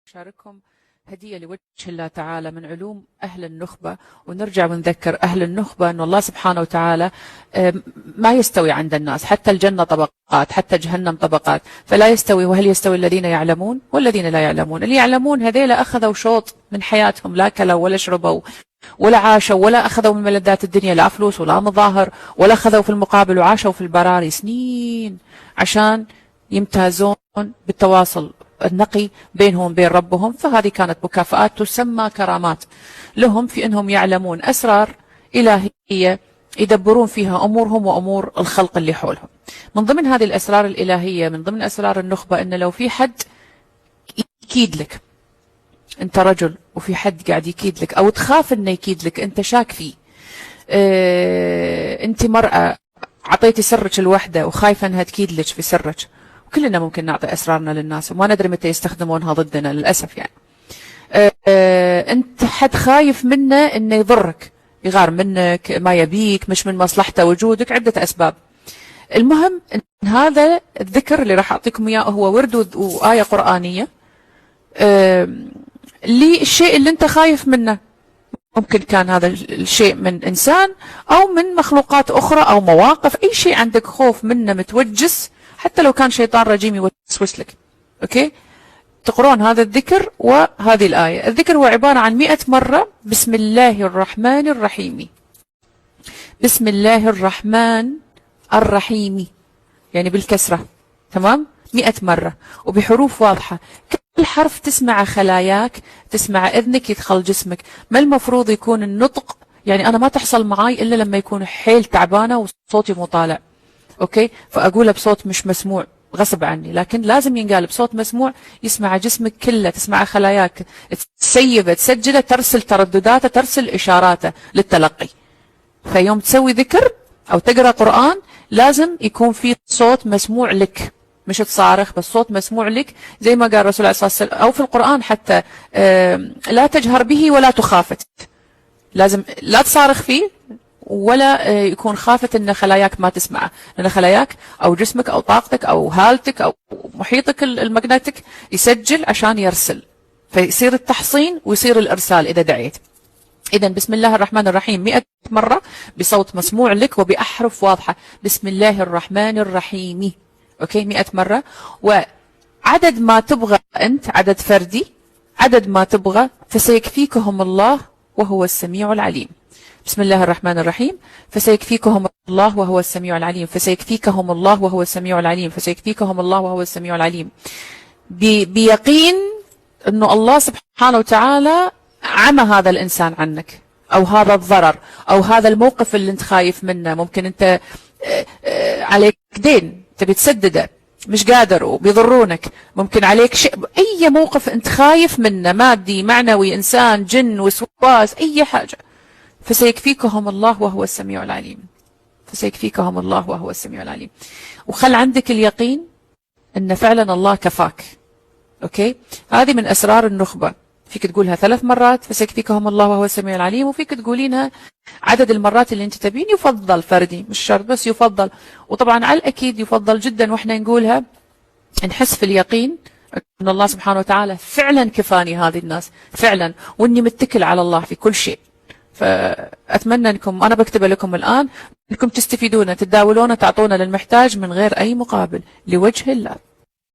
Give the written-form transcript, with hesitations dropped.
نشارككم هدية لوجه الله تعالى من علوم أهل النخبة، ونرجع ونذكر أهل النخبة أن الله سبحانه وتعالى ما يستوي عند الناس، حتى الجنة طبقات، حتى جهنم طبقات، فلا يستوي. وهل يستوي الذين يعلمون والذين لا يعلمون؟ اللي يعلمون هذيلا أخذوا شوط من حياتهم، لا كلوا ولا شربوا ولا عاشوا ولا أخذوا من ملذات الدنيا، لا فلوس ولا مظاهر، ولا أخذوا في المقابل، وعاشوا في البراري سنين عشان يمتازون بالتواصل النقي بينهم وبين ربهم. فهذه كانت مكافآت تسمى كرامات لهم في أنهم يعلمون أسرار إلهية يدبرون فيها أمورهم وأمور الخلق اللي حولهم. من ضمن هذه الأسرار الإلهية، من ضمن أسرار النخبة، أن لو في حد يكيد لك، أنت رجل وفي حد قاعد يكيد لك أو تخاف أنه يكيد لك، أنت شاك فيه، أنت مرأة عطيتي سرك الوحدة وخايفة أنها تكيد لك في سرك. وكلنا ممكن نعطي أسرارنا للناس وما ندري متى يستخدمونها ضدنا للأسف. يعني أنت حد خايف منه أنه يضرك، يغار منك، ما يبيك، مش من مصلحته وجودك، عدة أسباب. المهم أن هذا الذكر اللي راح أعطيكم إياه هو ورد وآية قرآنية للشيء اللي أنت خايف منه. ممكن كان هذا الشيء من إنسان أو من مخلوقات أخرى أو مواقف، أي شيء عندك خوف منه متوجس، حتى لو كان شيطان رجيم يوسوس لك. أوكي، تقرون هذا الذكر وهذه الآية. الذكر هو عبارة عن 100 مرة بسم الله الرحمن الرحيم. بسم الله الرحمن الرحيم يعني بالكسرة، تمام؟ 100 مرة وبحروف واضحة، كل حرف تسمع خلاياك، تسمع إذنك يدخل جسمك. ما المفروض يكون النطق؟ يعني أنا ما تحصل معاي إلا لما يكون حيل تعبانة وصوتي مو طالع، أوكي، فأقولها بصوت مش مسموع غصب عني، لكن لازم ينقال بصوت مسموع يسمع جسمك كله، تسمع خلاياك، تسيبه، تسجله، ترسل تردداته، ترسل إشاراته للتلقي. فيوم تسوي ذكر أو تقرأ قرآن لازم يكون في صوت مسموع لك، مش تصارخ، بس صوت مسموع لك، زي ما قال الرسول عليه الصلاة والسلام أو في القرآن حتى لا تجهر به ولا تخافت. لازم لا تصارخ فيه ولا يكون خافت ان خلاياك ما تسمعه، لان خلاياك او جسمك او طاقتك او هالتك او محيطك المغناطيسي يسجل عشان يرسل، فيصير التحصين ويصير الارسال اذا دعيت. اذا بسم الله الرحمن الرحيم 100 مرة بصوت مسموع لك وبأحرف واضحة. بسم الله الرحمن الرحيم، اوكي، 100 مرة. وعدد ما تبغى انت، عدد فردي، عدد ما تبغى، فسيكفيكهم الله وهو السميع العليم. بسم الله الرحمن الرحيم، فسيكفيكهم الله وهو السميع العليم، فسيكفيكهم الله وهو السميع العليم، فسيكفيكهم الله وهو السميع العليم، بيقين أنه الله سبحانه وتعالى عمى هذا الإنسان عنك، أو هذا الضرر، أو هذا الموقف اللي أنت خايف منه. ممكن أنت عليك دين تبي تسدده مش قادر وبيضرونك، ممكن عليك شيء، أي موقف أنت خايف منه، مادي معنوي إنسان جن وسواس أي حاجة، فسيكفيكهم الله وهو السميع العليم، فسيكفيكهم الله وهو السميع العليم. وخل عندك اليقين أن فعلا الله كفاك. أوكي، هذه من أسرار النخبة. فيك تقولها 3 مرات فسيكفيكهم الله وهو السميع العليم، وفيك تقولينها عدد المرات اللي انت تبين، يفضل فردي مش شرط بس يفضل. وطبعا على الأكيد يفضل جدا واحنا نقولها نحس في اليقين أن الله سبحانه وتعالى فعلا كفاني هذه الناس فعلا، واني متكل على الله في كل شيء. فأتمنى أنكم، أنا بكتبها لكم الآن، أنكم تستفيدون، تتداولون، تعطونا للمحتاج من غير أي مقابل لوجه الله.